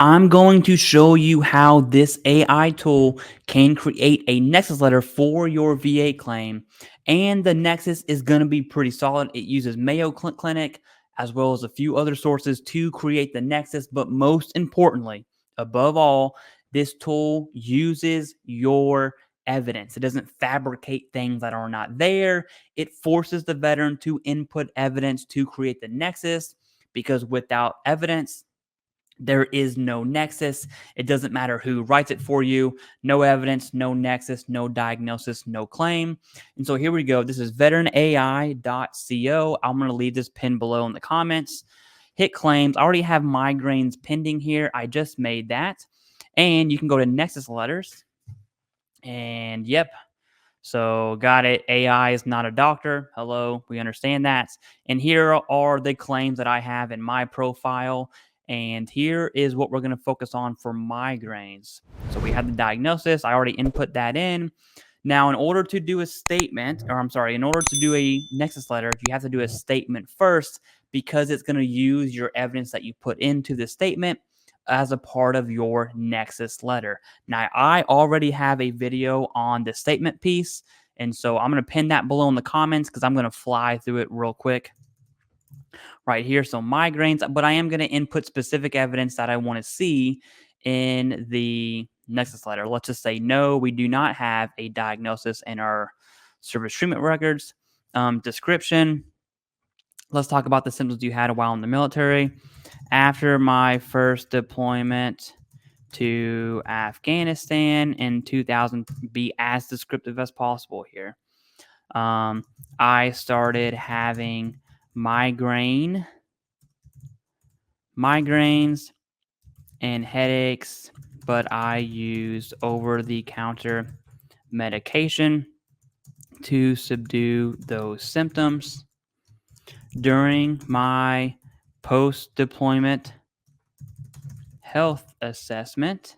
I'm going to show you how this AI tool can create a Nexus letter for your VA claim. And the Nexus is going to be pretty solid. It uses Mayo Clinic as well as a few other sources to create the Nexus. But most importantly, above all, this tool uses your evidence. It doesn't fabricate things that are not there. It forces the veteran to input evidence to create the Nexus, because without evidence, there is no Nexus. It doesn't matter who writes it for you. No evidence, no Nexus, no diagnosis, no claim. And so here we go. This is VeteranAI.co. I'm going to leave this pinned below in the comments. Hit claims. I already have migraines pending here. I just made that. And you can go to Nexus letters. And yep. So got it. AI is not a doctor. Hello. We understand that. And here are the claims that I have in my profile. And here is what we're going to focus on for migraines. So we have the diagnosis. I already input that in. Now, in order to do a statement, or I'm sorry, in order to do a Nexus letter, you have to do a statement first, because it's going to use your evidence that you put into the statement as a part of your Nexus letter. Now, I already have a video on the statement piece, and so I'm going to pin that below in the comments because I'm going to fly through it real quick right here. So migraines, but I am going to input specific evidence that I want to see in the Nexus letter. Let's just say, no, we do not have a diagnosis in our service treatment records. Description. Let's talk about the symptoms you had while in the military. After my first deployment to Afghanistan in 2000, be as descriptive as possible here. I started having migraines and headaches, but I used over-the-counter medication to subdue those symptoms. During my post-deployment health assessment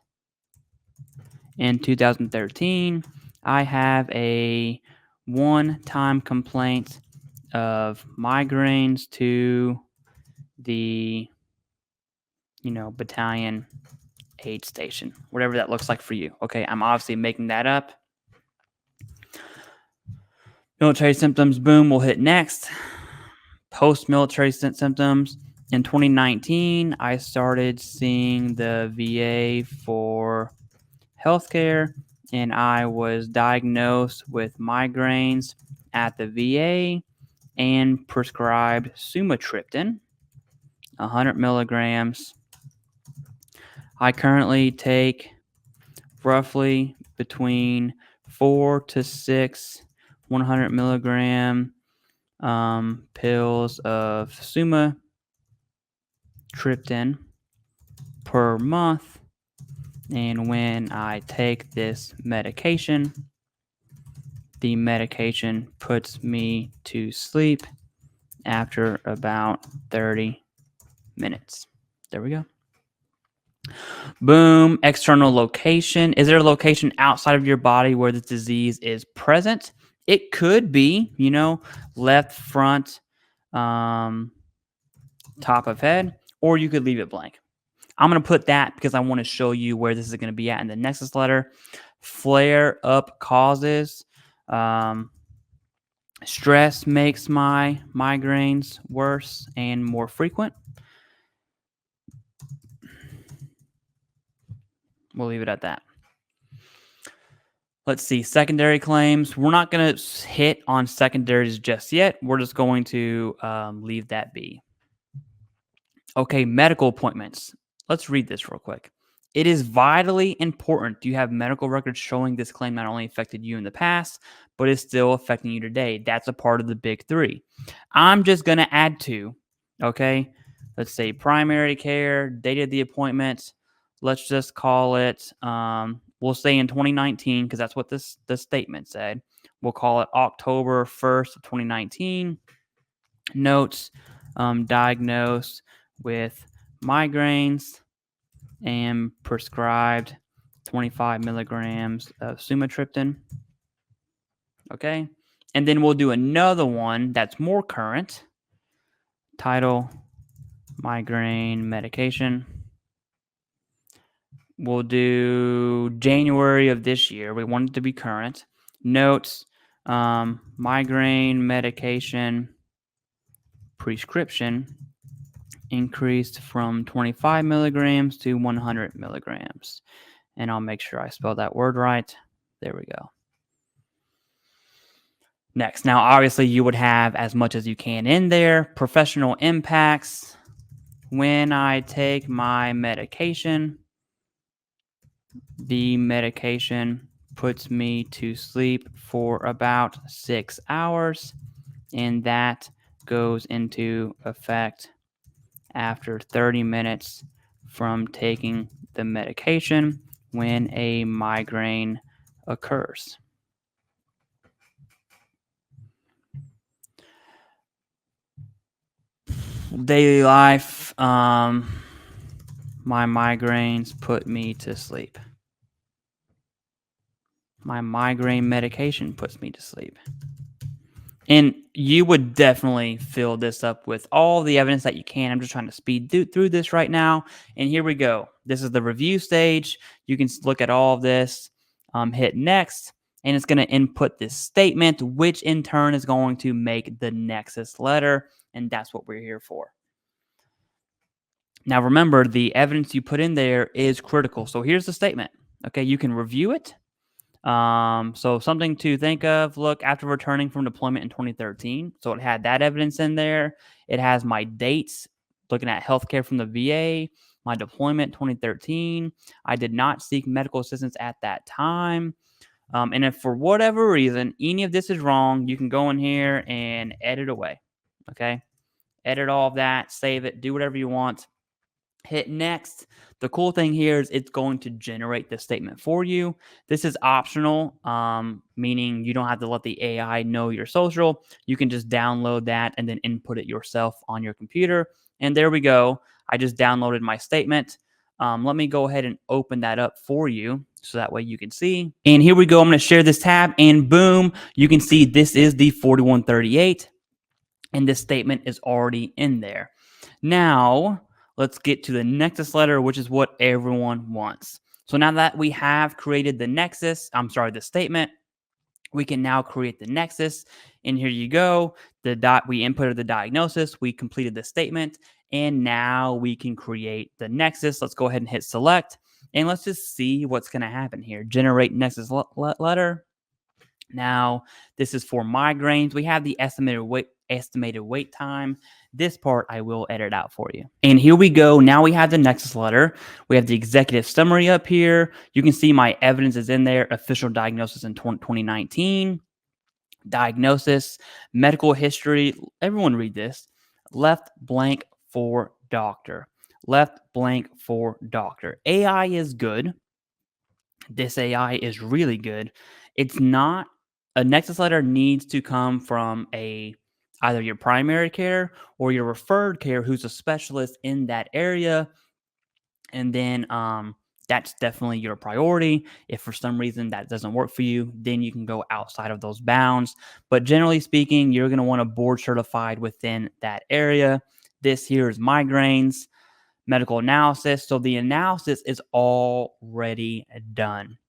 in 2013, I have a one-time complaint of migraines to the, battalion aid station, whatever that looks like for you. Okay, I'm obviously making that up. Military symptoms, boom, we'll hit next. Post-military symptoms. In 2019, I started seeing the VA for healthcare, and I was diagnosed with migraines at the VA and prescribed sumatriptan, 100 milligrams. I currently take roughly between 4 to 6 100 milligram pills of sumatriptan per month. And when I take this medication, the medication puts me to sleep after about 30 minutes. There we go. Boom. External location. Is there a location outside of your body where this disease is present? It could be, left front, top of head, or you could leave it blank. I'm going to put that because I want to show you where this is going to be at in the Nexus letter. Flare-up causes. Stress makes my migraines worse and more frequent. We'll leave it at that. Let's see. Secondary claims. We're not going to hit on secondaries just yet. We're just going to leave that be. Okay, medical appointments. Let's read this real quick. It is vitally important you have medical records showing this claim not only affected you in the past, but is still affecting you today. That's a part of the big three. I'm just going to add two. Okay, let's say primary care, date of the appointment. Let's just call it, we'll say in 2019, because that's what the statement said. We'll call it October 1st of 2019. Notes, diagnosed with migraines and prescribed 25 milligrams of sumatriptan. Okay. And then we'll do another one that's more current. Title, migraine medication. We'll do January of this year. We want it to be current. Notes, migraine medication prescription increased from 25 milligrams to 100 milligrams. And I'll make sure I spell that word right. There we go. Next, now obviously you would have as much as you can in there. Professional impacts. When I take my medication, the medication puts me to sleep for about 6 hours, and that goes into effect after 30 minutes from taking the medication when a migraine occurs. Daily life, my migraines put me to sleep. My migraine medication puts me to sleep. And you would definitely fill this up with all the evidence that you can. I'm just trying to speed through this right now. And here we go. This is the review stage. You can look at all of this, hit next, and it's going to input this statement, which in turn is going to make the Nexus letter. And that's what we're here for. Now, remember, the evidence you put in there is critical. So here's the statement. Okay, you can review it. So something to think of, look, after returning from deployment in 2013. So it had that evidence in there. It has my dates, looking at healthcare from the VA, my deployment 2013. I did not seek medical assistance at that time. And if for whatever reason, any of this is wrong, you can go in here and edit away. Okay. Edit all of that, save it, do whatever you want. Hit next. The cool thing here is it's going to generate the statement for you. This is optional, meaning you don't have to let the AI know your social. You can just download that and then input it yourself on your computer. And there we go. I just downloaded my statement. Let me go ahead and open that up for you so that way you can see. And here we go. I'm going to share this tab and boom, you can see this is the 4138 and this statement is already in there. Now, let's get to the Nexus letter, which is what everyone wants. So now that we have created the statement, we can now create the Nexus. And here you go. We inputted the diagnosis, we completed the statement, and now we can create the Nexus. Let's go ahead and hit select, and let's just see what's going to happen here. Generate Nexus letter. Now, this is for migraines. We have the estimated wait time. This part I will edit out for you. And here we go. Now we have the Nexus letter. We have the executive summary up here. You can see my evidence is in there. Official diagnosis in 2019. Diagnosis, medical history. Everyone read this. Left blank for doctor. Left blank for doctor. AI is good. This AI is really good. It's not a Nexus letter needs to come from either your primary care or your referred care who's a specialist in that area. And then that's definitely your priority. If for some reason that doesn't work for you, then you can go outside of those bounds. But generally speaking, you're going to want to board certified within that area. This here is migraines, medical analysis. So the analysis is already done.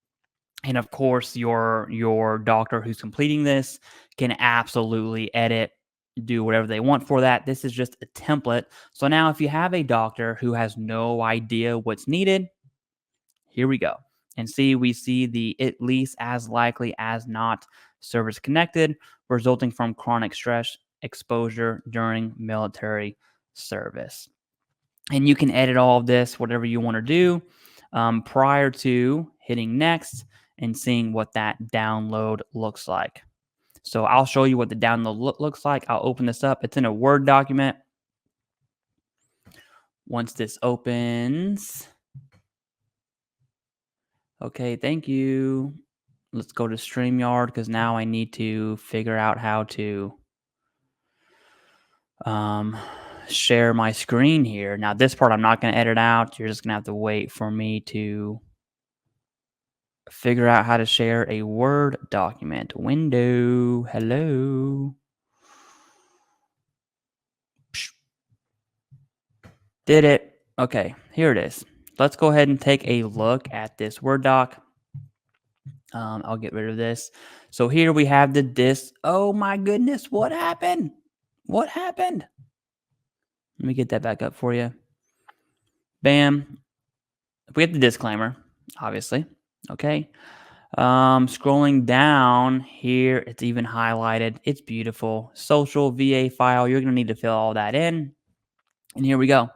And of course, your doctor who's completing this can absolutely edit, do whatever they want for that. This is just a template. So now if you have a doctor who has no idea what's needed, here we go. And we see the at least as likely as not service connected, resulting from chronic stress exposure during military service. And you can edit all of this, whatever you want to do, prior to hitting next and seeing what that download looks like. So I'll show you what the download looks like. I'll open this up. It's in a Word document. Once this opens, okay, thank you. Let's go to StreamYard because now I need to figure out how to share my screen here. Now this part I'm not going to edit out. You're just going to have to wait for me to figure out how to share a Word document. Window. Hello. Did it. Okay, here it is. Let's go ahead and take a look at this Word doc. I'll get rid of this. So here we have the this. Oh my goodness, what happened? What happened? Let me get that back up for you. Bam. We have the disclaimer, obviously. Okay. Scrolling down here, it's even highlighted. It's beautiful. Social VA file. You're going to need to fill all that in. And here we go.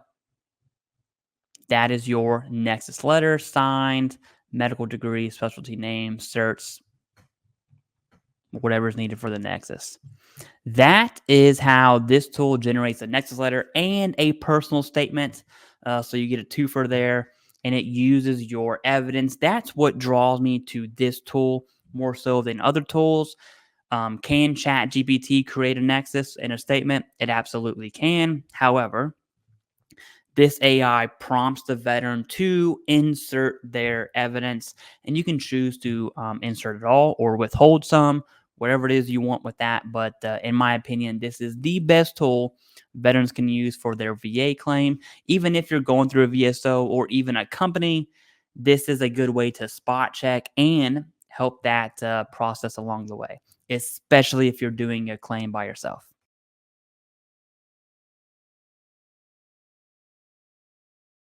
That is your Nexus letter, signed, medical degree, specialty name, certs, whatever is needed for the Nexus. That is how this tool generates a Nexus letter and a personal statement. So you get a twofer there, and it uses your evidence. That's what draws me to this tool more so than other tools. Can ChatGPT create a Nexus and a statement? It absolutely can. However, this AI prompts the veteran to insert their evidence, and you can choose to insert it all or withhold some, whatever it is you want with that. But in my opinion, this is the best tool veterans can use for their VA claim. Even if you're going through a VSO or even a company, this is a good way to spot check and help that process along the way, especially if you're doing a claim by yourself.